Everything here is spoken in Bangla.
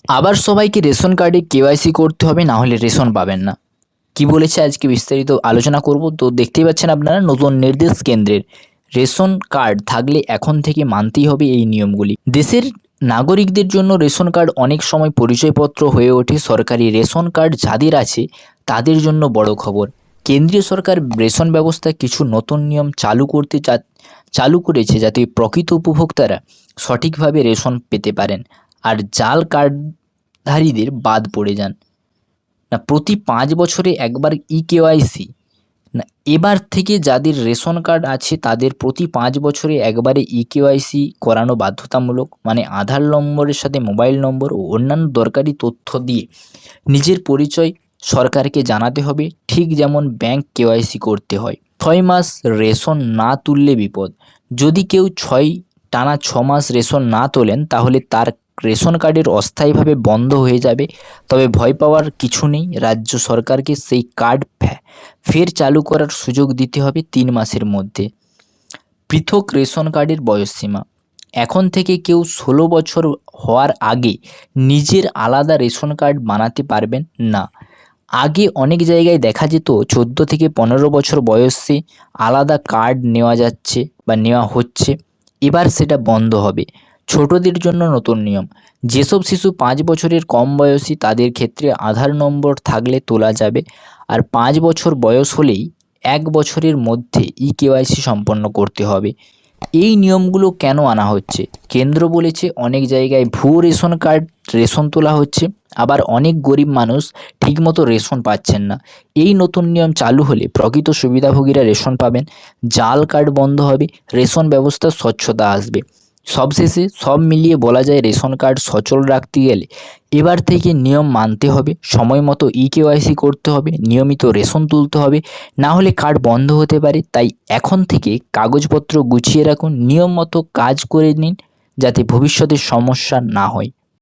আবার সবাইকে রেশন কার্ডে কেওয়াইসি করতে হবে, না হলে রেশন পাবেন না। কি বলেছে আজকে বিস্তারিত আলোচনা করব। তো দেখতেই পাচ্ছেন আপনারা, নতুন নির্দেশ কেন্দ্রের। রেশন কার্ড থাকলে এখন থেকে মানতেই হবে এই নিয়মগুলি। দেশের নাগরিকদের জন্য রেশন কার্ড অনেক সময় পরিচয়পত্র হয়ে ওঠে। সরকারি রেশন কার্ড যাদের আছে তাদের জন্য বড় খবর। কেন্দ্রীয় সরকার রেশন ব্যবস্থায় কিছু নতুন নিয়ম চালু করেছে, যাতে প্রকৃত উপভোক্তারা সঠিকভাবে রেশন পেতে পারেন আর জাল কার্ডধারীদের বাদ পড়ে যান। না, প্রতি 5 বছরে একবার কেওয়াইসি। না, এবার থেকে যাদের রেশন কার্ড আছে তাদের প্রতি 5 বছরে একবারে কেওয়াইসি করানো বাধ্যতামূলক। মানে আধার নম্বরের সাথে মোবাইল নম্বর ও অন্যান্য দরকারি তথ্য দিয়ে নিজের পরিচয় সরকারকে জানাতে হবে, ঠিক যেমন ব্যাংক কেওয়াইসি করতে হয়। 6 মাস রেশন না তুললে বিপদ। যদি কেউ টানা 6 মাস রেশন না তোলেন, তাহলে তার রেশন কার্ডের অস্থায়ীভাবে বন্ধ হয়ে যাবে। তবে ভয় পাওয়ার কিছু নেই, রাজ্য সরকারকে সেই কার্ড ফের চালু করার সুযোগ দিতে হবে 3 মাসের মধ্যে। পৃথক রেশন কার্ডের বয়সসীমা। এখন থেকে কেউ 16 বছর হওয়ার আগে নিজের আলাদা রেশন কার্ড বানাতে পারবেন না। আগে অনেক জায়গায় দেখা যেত 14 থেকে 15 বছর বয়সে আলাদা কার্ড নেওয়া যাচ্ছে বা নেওয়া হচ্ছে। এবার সেটা বন্ধ হবে। ছোটদের জন্য নতুন নিয়ম। যেসব শিশু 5 বছরের কম বয়সী তাদের ক্ষেত্রে আধার নম্বর থাকলে তোলা যাবে। আর 5 বছর বয়স হলেই 1 বছরের মধ্যে কেওয়াইসি সম্পন্ন করতে হবে। এই নিয়মগুলো কেন আনা হচ্ছে? কেন্দ্র বলেছে অনেক জায়গায় ভুয়ো রেশন কার্ড রেশন তোলা হচ্ছে, আবার অনেক গরিব মানুষ ঠিকমতো রেশন পাচ্ছেন না। এই নতুন নিয়ম চালু হলে প্রকৃত সুবিধাভোগীরা রেশন পাবেন, জাল কার্ড বন্ধ হবে, রেশন ব্যবস্থার স্বচ্ছতা আসবে। সবশেষে সব মিলিয়ে বলা যায়, রেশন কার্ড সচল রাখতে গেলে এবার থেকে নিয়ম মানতে হবে, সময় মতো কেওয়াইসি করতে হবে, নিয়মিত রেশন তুলতে হবে, না হলে কার্ড বন্ধ হতে পারে। তাই এখন থেকে কাগজপত্র গুছিয়ে রাখুন, নিয়ম মতো কাজ করে নিন, যাতে ভবিষ্যতে সমস্যা না হয়।